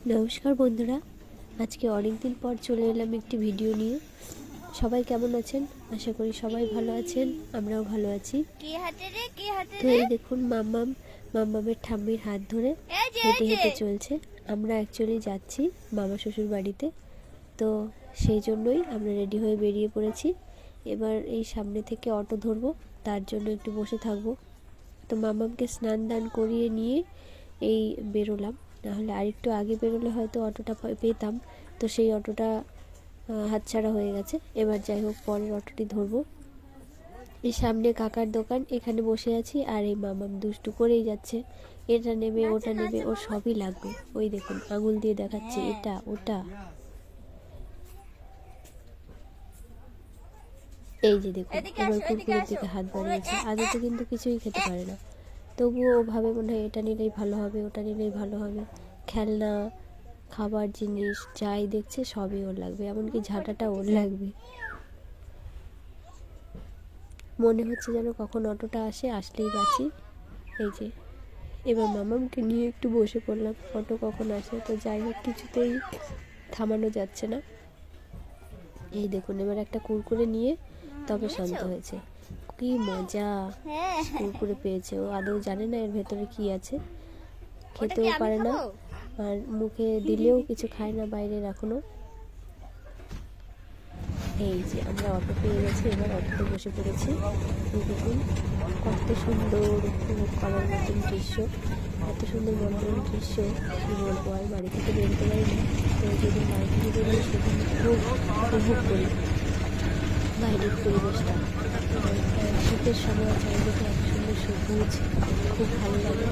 নমস্কার বন্ধুরা, আজকে অনেক দিন পর চলে এলাম একটি ভিডিও নিয়ে। সবাই কেমন আছেন? আশা করি সবাই ভালো আছেন, আমরাও ভালো আছি। তো এই দেখুন মাম্মামের ঠাম্মির হাত ধরে হেঁটে হেঁটে চলছে। আমরা অ্যাকচুয়ালি যাচ্ছি মামা শ্বশুর বাড়িতে, তো সেই জন্যই আমরা রেডি হয়ে বেরিয়ে পড়েছি। এবার এই সামনে থেকে অটো ধরবো, তার জন্য একটু বসে থাকবো। তো মাম্মামকে স্নান দান করিয়ে নিয়ে এই বেরোলাম, নাহলে আরেকটু আগে বেরোলে হয়তো অটোটা পেতাম, তো সেই অটোটা হাতছাড়া হয়ে গেছে। এবার যাই হোক, পরের অটোটি ধরবো। এই সামনে কাকার দোকান, এখানে বসে আছি আর এই মামাম দুষ্টু করেই যাচ্ছে, এটা নেবে ওটা নেবে, ওর সবই লাগবে। ওই দেখুন আঙুল দিয়ে দেখাচ্ছে এটা ওটা। এই যে দেখুন এবার কুরকুরের দিকে হাত বাড়িয়েছে। আগে তো কিন্তু কিছুই খেতে পারে না, তবুও ও ভাবে মনে হয় এটা নিলেই ভালো হবে, ওটা নিলেই ভালো হবে। খেলনা, খাবার জিনিস যাই দেখছে সবই ওর লাগবে, এমনকি ঝাঁটাটা ওর লাগবে। মনে হচ্ছে যেন কখন অটোটা আসলেই বাঁচি। এই যে এবার মামামকে নিয়ে একটু বসে পড়লাম, অটো কখন আসে। তো যাই হোক, কিছুতেই থামানো যাচ্ছে না। এই দেখুন এবার একটা কুরকুরে নিয়ে তবে শান্ত হয়েছে। কি মজা, কুরকুরে পেয়েছে। ও আদৌ জানে না এর ভেতরে কি আছে, খেতেও পারে না, আর মুখে দিলেও কিছু খায় না বাইরের এখনো। এই যে আমরা অটো পেয়ে গেছি, এবার অটোতে বসে পড়েছি। দেখুন কত সুন্দর উপভোগ করার মতন দৃশ্য, এত সুন্দর মনোরম দৃশ্য কী বলবো। আর বাড়ি থেকে বেরোতে পারিনি, তো যেদিন বাড়ি থেকে বেরোই সেদিন খুব উপভোগ করি বাইরের পরিবেশটা। শীতের সময় চারিদিকে এত সুন্দর সবুজ, খুব ভালো লাগে।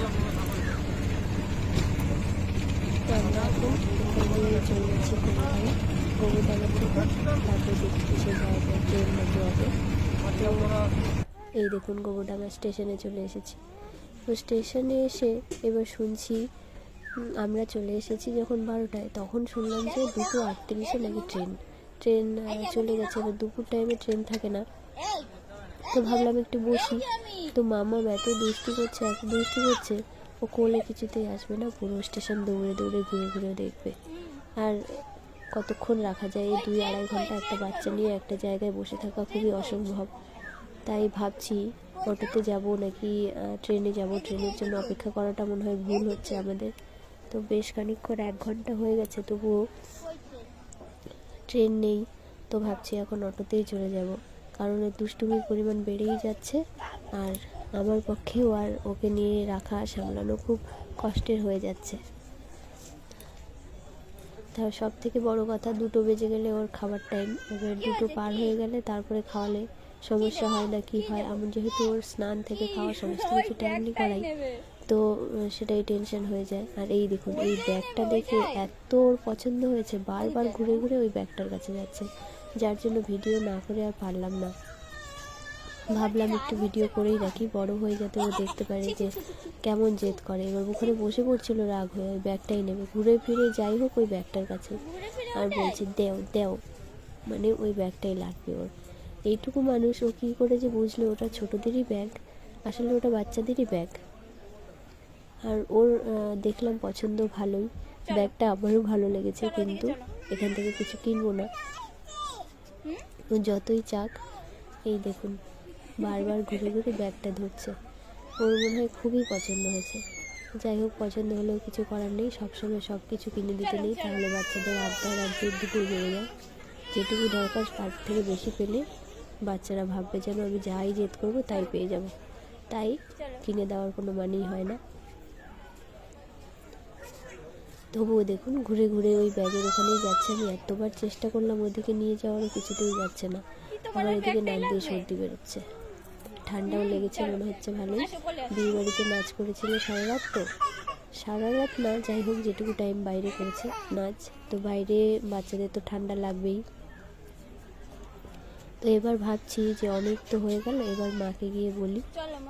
তো আমরা এখন এখান দিয়ে চলে যাচ্ছি কলকাতায়, গোবরডাঙ্গা থেকে তারপরে দেখছি সে জায়গায় ট্রেন নাকি হবে। তো এই দেখুন গোবরডাঙ্গা স্টেশনে চলে এসেছি। তো স্টেশনে এসে এবার শুনছি আমরা চলে এসেছি যখন 12টায়, তখন শুনলাম যে 2:38 নাকি ট্রেন চলে গেছে। এবার দুপুর টাইমে ট্রেন থাকে না, তো ভাবলাম একটু বসি। তো মামা এত দুষ্টু করছে, ও কোলে কিছুতেই আসবে না, পুরো স্টেশন দৌড়ে দৌড়ে ঘুরে ঘুরে দেখবে। আর কতক্ষণ রাখা যায়, এই 2-2.5 ঘন্টা একটা বাচ্চা নিয়ে একটা জায়গায় বসে থাকা খুবই অসম্ভব। তাই ভাবছি অটোতে যাব নাকি ট্রেনে যাব। ট্রেনের জন্য অপেক্ষা করাটা মনে হয় ভুল হচ্ছে আমাদের। তো বেশ খানিকক্ষণ 1 ঘন্টা হয়ে গেছে, তবুও ট্রেন নেই। তো ভাবছি এখন অটোতেই চলে যাব, কারণ এর দুষ্টুমির পরিমাণ বেড়েই যাচ্ছে। আর আমার পক্ষেও আর ওকে নিয়ে রাখা সামলানো খুব কষ্টের হয়ে যাচ্ছে। তার সব থেকে বড় কথা, 2টো বেজে গেলে ওর খাবার টাইম। এবার 2টো পার হয়ে গেলে তারপরে খাওয়ালে সমস্যা হয় না কি হয়। আমি যেহেতু ওর স্নান থেকে খাওয়া সমস্ত কিছু টাইমলি করাই, তো সেটাই টেনশন হয়ে যায়। আর এই দেখুন এই ব্যাগটা দেখে এত ওর পছন্দ হয়েছে, বারবার ঘুরে ঘুরে ওই ব্যাগটার কাছে যাচ্ছে, যার জন্য ভিডিও না করে আর পারলাম না। ভাবলাম একটু ভিডিও করেই রাখি, বড় হয়ে যাতে ও দেখতে পারে যে কেমন জেদ করে। এবার ওখানে বসে পড়ছিল রাগ হয়ে, ওই ব্যাগটাই নেবে, ঘুরে ফিরে যাই হোক ওই ব্যাগটার কাছে, আর বলছে দেও, মানে ওই ব্যাগটাই লাগবে ওর। এইটুকু মানুষ ও কী করে যে বুঝলো ওটা ছোটোদেরই ব্যাগ, আসলে ওটা বাচ্চাদেরই ব্যাগ। আর ওর দেখলাম পছন্দ ভালোই, ব্যাগটা আমারও ভালো লেগেছে, কিন্তু এখান থেকে কিছু কিনবো না, ও যতই চাক। এই দেখুন বারবার ঘুরে ঘুরে ব্যাগটা ধরছে, ওর মনে হয় খুবই পছন্দ হয়েছে। যাই হোক, পছন্দ হলেও কিছু করার নেই, সবসময় সব কিছু কিনে দিতে নেই, তাহলে বাচ্চাদের আবদার আর জেদ দুটোই বেড়ে যায়। যেটুকু দরকার তার থেকে বেশি পেলে বাচ্চারা ভাববে যেন আমি যাই জেদ করবো তাই পেয়ে যাব, তাই কিনে দেওয়ার কোনো মানেই হয় না। তবুও দেখুন ঘুরে ঘুরে ওই ব্যাগের ওখানেই যাচ্ছে। আমি এতবার চেষ্টা করলাম ওদিকে নিয়ে যাওয়ারও, কিছুতেই যাচ্ছে না। আমার এদিকে নাক দিয়ে সর্দি বেরোচ্ছে, ঠান্ডাও লেগেছে মনে হচ্ছে ভালোই। বিয়ে বাড়িতে নাচ করেছিল সারা রাত না, যাই হোক যেটুকু টাইম বাইরে করেছে নাচ, তো বাইরে বাচ্চাদের তো ঠান্ডা লাগবেই। তো এবার ভাবছি যে অনেক তো হয়ে গেল, এবার মাকে গিয়ে বলি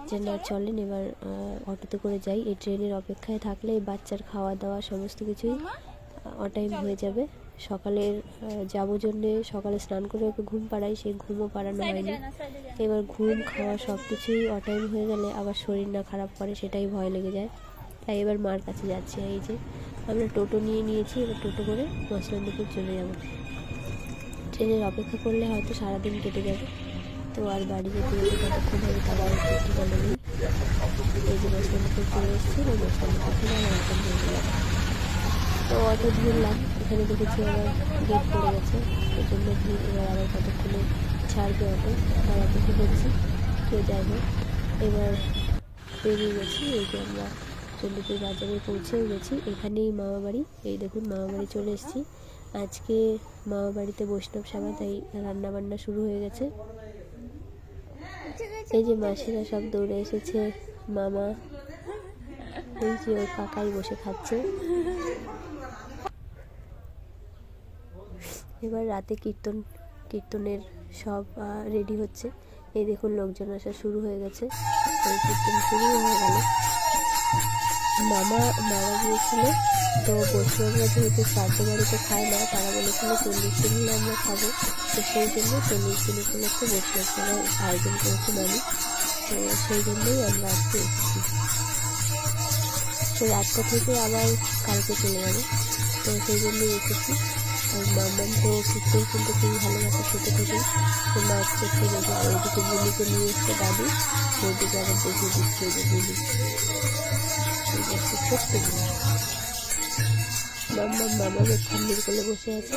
যে না চলেন এবার অটোতে করে যাই। এই ট্রেনের অপেক্ষায় থাকলে এই বাচ্চার খাওয়া দাওয়া সমস্ত কিছুই অটাইম হয়ে যাবে। সকালের যাবো জন্যে সকালে স্নান করে ওকে ঘুম পাড়াই, সেই ঘুমও পাড়ানো হয়নি। এবার ঘুম খাওয়া সব কিছুই অটাইম হয়ে গেলে আবার শরীর না খারাপ করে সেটাই ভয় লেগে যায়। তাই এবার মার কাছে যাচ্ছি। এই যে আমরা টোটো নিয়ে নিয়েছি, এবার টোটো করে মসলন্দপুর চলে যাব। ট্রেনের অপেক্ষা করলে হয়তো সারাদিন কেটে যাবে, তো আর বাড়ি যেতে যেতে কতক্ষণ হবে তার আর একটু ঠিকানা নেই। এই যে মসলন্দপুর চলে এসেছি, ওই মসলন্দপুর থেকে আমার এখন হয়ে গেলাম। তো অটো ধরলাম, এখানে দেখেছি আবার গেট পড়ে গেছে, প্রচণ্ড ভিড়। এবার আবার কতক্ষণে ছাড়বে অটো, তার অপেক্ষা করছি। তো যাই হোক, এবার বেরিয়ে গেছি। এই যে আমরা চণ্ডীপুর বাজারে পৌঁছেও গেছি। এখানেই মামাবাড়ি, এই দেখুন মামাবাড়ি চলে এসেছি। আজকে মামাবাড়িতে বৈষ্ণব সেবা, তাই রান্নাবান্না শুরু হয়ে গেছে। এই যে মাসিরা সব দৌড়ে এসেছে, মামা, এই যে ওই কাকাই বসে খাচ্ছে। এবার রাতে কীর্তনের সব রেডি হচ্ছে। এই দেখুন লোকজন আসা শুরু হয়ে গেছে, এই কীর্তন শুরু হয়ে গেল। মামা মারা গিয়েছিল, তো বৈষ্ণবরা যেহেতু শ্রাদ্ধ বাড়িতে খায় না, তারা বলেছিল 40 দিন হলে আমরা খাবো, তো সেই জন্য 40 দিন উপলক্ষে বৈষ্ণব সেবার আয়োজন করেছে মামি। তো সেই জন্যই আমরা আজকে এসেছি। তো রাতটা থেকে আবার কালকে চলে যাবে, তো সেই জন্যই এসেছি। আর মাম্মাম তো কীর্তন শুনতে খুবই ভালোবাসে ছোটো থেকে, তো নাচ করতে গেছে। ওইদিকে বুলিকে নিয়ে এসছে দাদু, সেইদিকে আবার দেখিয়ে দিচ্ছে যে বুলি, ছোট্ট বুলি। মামামের ঠান্ডির কোলে বসে আছে,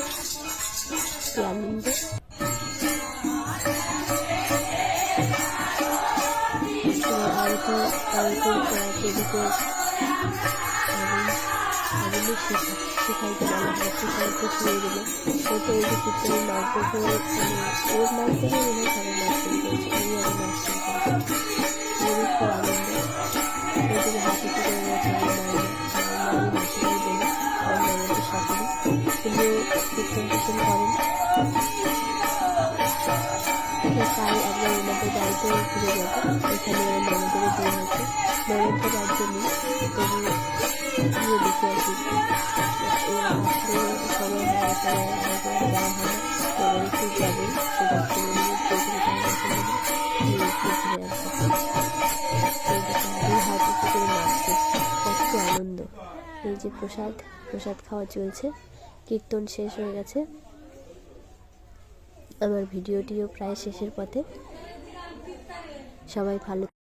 কি আনন্দ। আরতির আগুনে শেখাইতে বলা হয়, শেখাইতে শুয়ে দেবে। ওই তো ওই যে কীর্তনের নাচ দেখে, ওর নাচ দেখে মনে হয় সবাই নাচ শুরু করেছে, ওই আগে নাচ শুরু করেছে। ওরই খুব আনন্দ। ওইদিকে হাসি করে রয়েছে আমার মায়ের হাসিটাই বলে, আমার মায়ের সকলে তিনিও কীর্তন করেন। তাই একবার ওনাদের বাড়িতেও ঘুরে যাবো, এখানে আমার ননদেরও বিয়ে হয়েছে। ননদটা রাজ্য নেই, তবু গিয়ে দেখে আসি। এরা আসলে সময় হয় না, তারা হয়তো যাওয়া হয় না, তো এবার একটু যাবে, সুযোগ করে নিয়ে ঘুরে আসবে। দুই হাত উঁচু করে নাচছে, কত আনন্দ। এই যে প্রসাদ খাওয়া চলছে, কীর্তন শেষ হয়ে গেছে। আমার ভিডিওটিও প্রায় শেষের পথে। সবাই ভালো